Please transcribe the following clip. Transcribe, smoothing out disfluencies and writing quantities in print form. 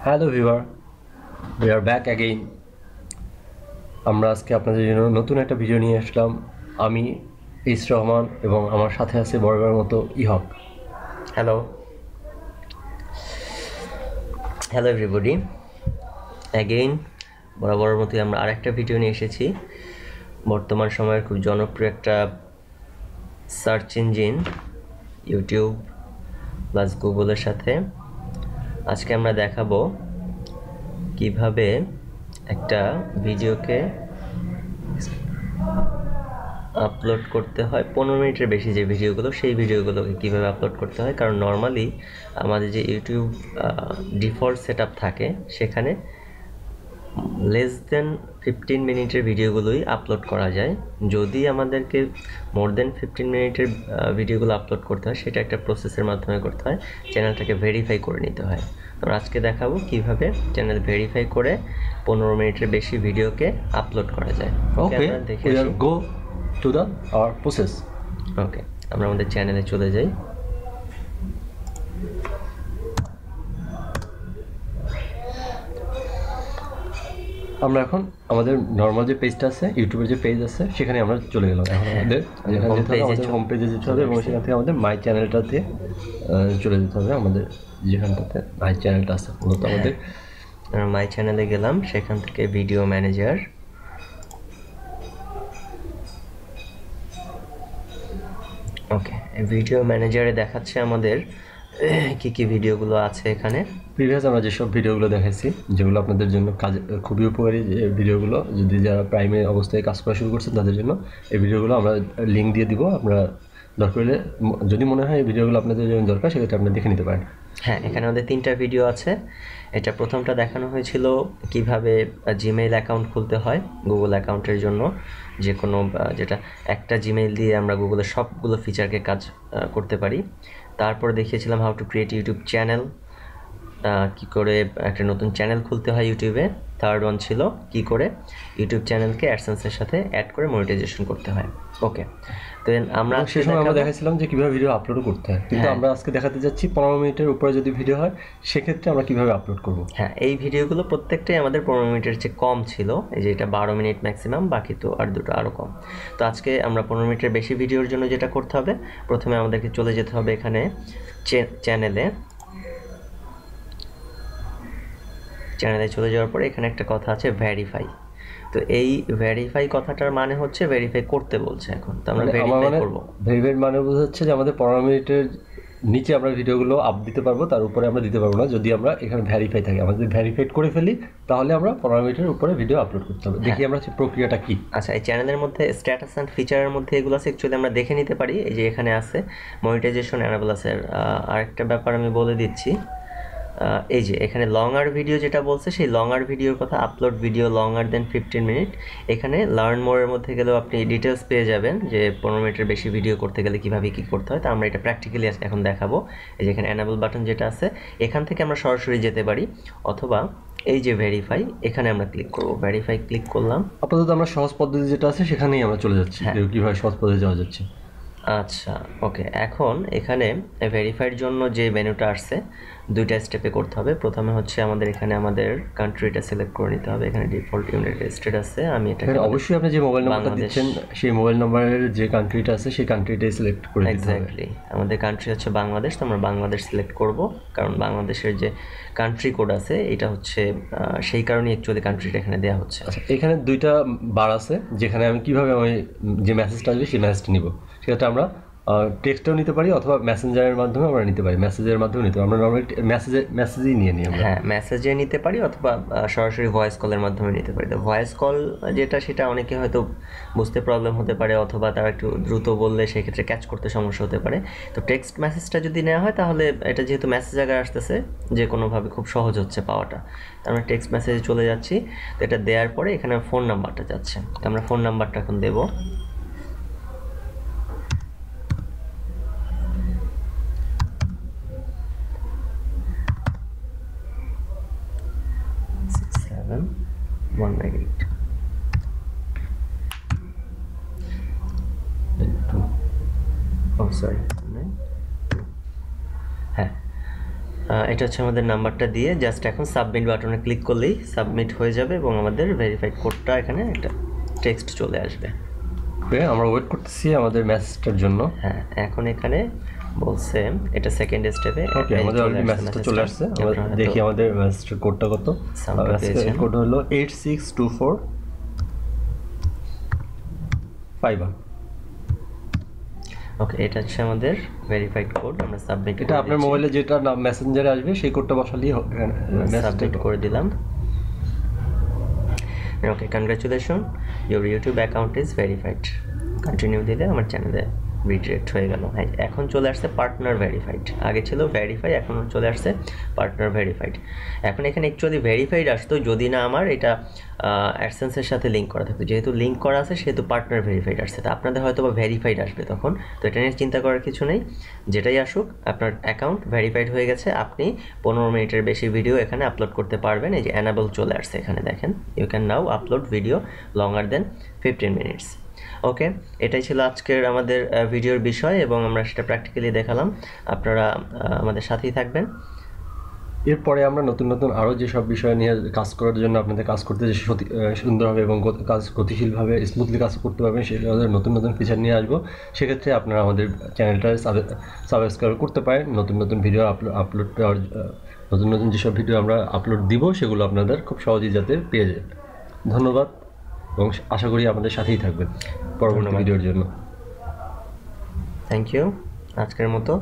Hello viewer, we are back again. আমরা আজকে আপনাদের জন্য নতুন একটা ভিডিও নিয়ে আসলাম। আমি ইস রহমান এবং আমার সাথে আছে বরাবরের মতো ইহক। হ্যালো হ্যালো এভরিবডি, অ্যাগেইন বরাবরের মতোই আমরা আরেকটা ভিডিও নিয়ে এসেছি। বর্তমান সময়ের খুব জনপ্রিয় একটা সার্চ ইঞ্জিন ইউটিউব প্লাস গুগলের সাথে আজকে আমরা দেখাবো কিভাবে একটা ভিডিওকে আপলোড করতে হয়। 15 মিনিটের বেশি যে ভিডিওগুলো, সেই ভিডিওগুলোকে কীভাবে আপলোড করতে হয়। কারণ নর্মালি আমাদের যে ইউটিউব ডিফল্ট সেট আপ থাকে সেখানে লেস দেন 15 মিনিটের ভিডিওগুলোই আপলোড করা যায়। যদি আমাদেরকে মোর দেন 15 মিনিটের ভিডিওগুলো আপলোড করতে হয়, সেটা একটা প্রসেসের মাধ্যমে করতে হয়, চ্যানেলটাকে ভেরিফাই করে নিতে হয়। তো আজকে দেখাবো কিভাবে চ্যানেল ভেরিফাই করে 15 মিনিটের বেশি ভিডিওকে আপলোড করা যায়। Okay, we are go to the our process. Okay, আমরা আমাদের চ্যানেলে চলে যাই। আমরা এখন আমাদের নর্মাল যে পেজটা আছে, ইউটিউবের যে পেজ আছে, সেখানে আমরা চলে গেলাম। এখন আমাদের হোম পেজে যেতে হবে এবং সেখান থেকে আমাদের মাই চ্যানেলটাতে চলে যেতে হবে। আমাদের যেখানটাতে মাই চ্যানেলটা আছে, মূলত আমাদের মাই চ্যানেলে গেলাম, সেখান থেকে ভিডিও ম্যানেজার, ওকে ভিডিও ম্যানেজারে দেখাচ্ছে আমাদের কি কি ভিডিওগুলো আছে এখানে। প্রিভিয়াস আমরা যেসব ভিডিওগুলো দেখাইছি, যেগুলো আপনাদের জন্য কাজ খুবই উপকারী, যে ভিডিওগুলো যদি যারা প্রাইমে অবস্থায় কাজ করা শুরু করছেন তাদের জন্য এই ভিডিওগুলো আমরা লিঙ্ক দিয়ে দিব। আপনারা দরকার হলে, যদি মনে হয় এই ভিডিওগুলো আপনাদের জন্য দরকার, সেক্ষেত্রে আপনি দেখে নিতে পারেন। হ্যাঁ, এখানে আমাদের 3টা ভিডিও আছে। এটা প্রথমটা দেখানো হয়েছিল কিভাবে জিমেইল অ্যাকাউন্ট খুলতে হয় গুগল অ্যাকাউন্টের জন্য। যে কোনো যেটা একটা জিমেইল দিয়ে আমরা গুগলের সবগুলো ফিচারকে কাজ করতে পারি। তারপর দেখিয়েছিলাম how to create YouTube channel, কী করে একটা নতুন চ্যানেল খুলতে হয় ইউটিউবে। থার্ড ওয়ান ছিল কী করে ইউটিউব চ্যানেলকে অ্যাডসেন্সের সাথে অ্যাড করে মনিটাইজেশন করতে হয়। ওকে, তো আমরা সেই সময় আমরা দেখাইছিলাম যে কীভাবে ভিডিও আপলোড করতে হয়, কিন্তু আমরা আজকে দেখাতে যাচ্ছি 15 মিনিটের উপরে যদি ভিডিও হয় সেক্ষেত্রে আমরা কীভাবে আপলোড করব। হ্যাঁ, এই ভিডিওগুলো প্রত্যেকটাই আমাদের 15 মিনিটের চেয়ে কম ছিল। এই যে এটা 12 মিনিট ম্যাক্সিমাম, বাকি তো আর দুটো আরও কম। তো আজকে আমরা 15 মিনিটের বেশি ভিডিওর জন্য যেটা করতে হবে, প্রথমে আমাদেরকে চলে যেতে হবে এখানে চ্যানেলে চলে যাওয়ার পরে এখানে একটা কথা আছে ভেরিফাই। তো এই ভেরিফাই কথাটার মানে হচ্ছে ভেরিফাই করতে বলছে এখন। তো আমরা ভেরিফাই করব। ভেরিফাই মানে বোঝাচ্ছে যে আমাদের 15 মিনিটের নিচে আমরা ভিডিওগুলো আপ দিতে পারবো, তার উপরে আমরা দিতে পারবো না যদি আমরা এখানে ভেরিফাই থাকি। আমরা যদি ভেরিফাইড করে ফেলি তাহলে আমরা 15 মিনিটের উপরে ভিডিও আপলোড করতে হবে। দেখি আমরা প্রক্রিয়াটা কি। আচ্ছা, এই চ্যানেলের মধ্যে স্ট্যাটাস অ্যান্ড ফিচারের মধ্যে এগুলো আছে, অ্যাকচুয়ালি আমরা দেখে নিতে পারি। এই যে এখানে আছে মনিটাইজেশন অ্যানাবল আছে। আরেকটা ব্যাপার আমি বলে দিচ্ছি, এই যে এখানে লং আর ভিডিও যেটা বলছে, সেই লং আর ভিডিওর কথা, আপলোড ভিডিও লং আর দেন 15 মিনিট। এখানে লার্ন মোরের মধ্যে গেলেও আপনি ডিটেলস পেয়ে যাবেন যে 15 মিনিটের বেশি ভিডিও করতে গেলে কীভাবে কী করতে হয়। তো আমরা এটা প্র্যাকটিক্যালি এখন দেখাবো। এই যে এখানে অ্যানাবল বাটন যেটা আছে, এখান থেকে আমরা সরাসরি যেতে পারি, অথবা এই যে ভেরিফাই, এখানে আমরা ক্লিক করব। ভেরিফাই ক্লিক করলাম। আপাতত আমরা সহজ পদ্ধতি যেটা আছে সেখানেই আমরা চলে যাচ্ছি, কীভাবে সহজ পদ্ধতি যাওয়া যাচ্ছে। আচ্ছা, ওকে, এখন এখানে ভেরিফাইয়ের জন্য যে মেনুটা আসছে, দুইটা স্টেপে করতে হবে। প্রথমে হচ্ছে আমাদের এখানে আমাদের কান্ট্রিটা সিলেক্ট করে নিতে হবে। এখানে ডিফল্ট ইউনাইটেড স্টেট আছে, আমি এটা অবশ্যই আপনি যে মোবাইল নাম্বারটা দিচ্ছেন সেই মোবাইল নাম্বারের যে কান্ট্রিটা আছে সেই কান্ট্রিটাই সিলেক্ট করে দিতে হবে। এক্স্যাক্টলি, আমাদের কান্ট্রি হচ্ছে বাংলাদেশ, তো আমরা বাংলাদেশ সিলেক্ট করব, কারণ বাংলাদেশের যে কান্ট্রি কোড আছে এটা হচ্ছে সেই কারণেই অ্যাকচুয়ালি কান্ট্রিটা এখানে দেওয়া হচ্ছে। আচ্ছা, এখানে দুইটা বার আছে যেখানে আমি কিভাবে আমি যে মেসেজটা আসবে সেই মেসেজটা নিব। সেটা আমরা টেক্সটেও নিতে পারি অথবা মেসেঞ্জারের মাধ্যমে আমরা নিতে পারি। মেসেজের মাধ্যমে নিতে পারি, আমরা নর্মালি মেসেজই নিয়ে নিই আমরা। হ্যাঁ, মেসেজে নিতে পারি অথবা সরাসরি ভয়েস কলের মাধ্যমে নিতে পারি। তো ভয়েস কল যেটা, সেটা অনেকে হয়তো বুঝতে প্রবলেম হতে পারে, অথবা তারা একটু দ্রুত বললে সেক্ষেত্রে ক্যাচ করতে সমস্যা হতে পারে। তো টেক্সট মেসেজটা যদি নেওয়া হয় তাহলে এটা যেহেতু মেসেজ আকারে আসতেছে, যে কোনোভাবে খুব সহজ হচ্ছে পাওয়াটা। তো আমরা টেক্সট মেসেজে চলে যাচ্ছি। তো এটা দেওয়ার পরে এখানে ফোন নাম্বারটা যাচ্ছে, আমরা ফোন নাম্বারটা এখন দেবো। হ্যাঁ, এটা হচ্ছে আমাদের নাম্বারটা দিয়ে জাস্ট এখন সাবমিট বাটনে ক্লিক করলেই সাবমিট হয়ে যাবে এবং আমাদের ভেরিফাইড কোডটা এখানে একটা টেক্সট চলে আসবে। আমরা ওয়েট করতেছি আমাদের মেসেজটার জন্য। হ্যাঁ, এখন এখানে বলছে এটা সেকেন্ড স্টেপে। ওকে, আমাদের অলরেডি মেসেজটা চলে আসছে। আমরা দেখি আমাদের মেসেজের কোডটা কত। কোড হলো 862451। ওকে, এটা হচ্ছে আমাদের ভেরিফাইড কোড। আমরা সাবমিট, এটা আপনার মোবাইলে যেটা মেসেঞ্জারে আসবে সেই কোডটা বসালেই সাবমিট করে দিলাম। Okay, congratulation, your YouTube account is verified. Continue দিলে আমার চ্যানেলে রিডিরেক্ট হয়ে গেল। হ্যাঁ, এখন চলে আসছে পার্টনার ভেরিফাইড। আগে ছিল ভেরিফাই, এখন চলে আসছে পার্টনার ভেরিফাইড। এখন এখানে অ্যাকচুয়ালি ভেরিফাইড আসতো যদি না আমার এটা অ্যাডসেন্সের সাথে লিঙ্ক করা থাকতো। যেহেতু লিঙ্ক করা আছে সেহেতু পার্টনার ভেরিফাইড আসছে। তা আপনাদের হয়তো বা ভেরিফাইড আসবে তখন, তো এটা নিয়ে চিন্তা করার কিছু নেই। যেটাই আসুক, আপনার অ্যাকাউন্ট ভেরিফাইড হয়ে গেছে, আপনি 15 মিনিটের বেশি ভিডিও এখানে আপলোড করতে পারবেন। এই যে অ্যানাবল চলে আসছে এখানে দেখেন, you can now upload video longer than 15 minutes. Okay, এটাই ছিল আজকের আমাদের ভিডিওর বিষয় এবং আমরা সেটা প্র্যাকটিক্যালি দেখালাম। আপনারা আমাদের সাথেই থাকবেন। এরপরে আমরা নতুন নতুন আরও যেসব বিষয় নিয়ে কাজ করার জন্য আপনাদের কাজ করতে যে সুন্দরভাবে এবং কাজ গতিশীলভাবে স্মুথলি কাজ করতে পারবেন, সেগুলো নতুন নতুন ফিচার নিয়ে আসবো। সেক্ষেত্রে আপনারা আমাদের চ্যানেলটা সাবস্ক্রাইব করতে পারেন। নতুন নতুন ভিডিও আপলোড দেওয়ার নতুন নতুন যেসব ভিডিও আমরা আপলোড দিব সেগুলো আপনাদের খুব সহজেই যাতে পেয়ে যায়। ধন্যবাদ এবং আশা করি আমাদের সাথেই থাকবেন পরবর্তী ভিডিওর জন্য। থ্যাংক ইউ আজকের মতো।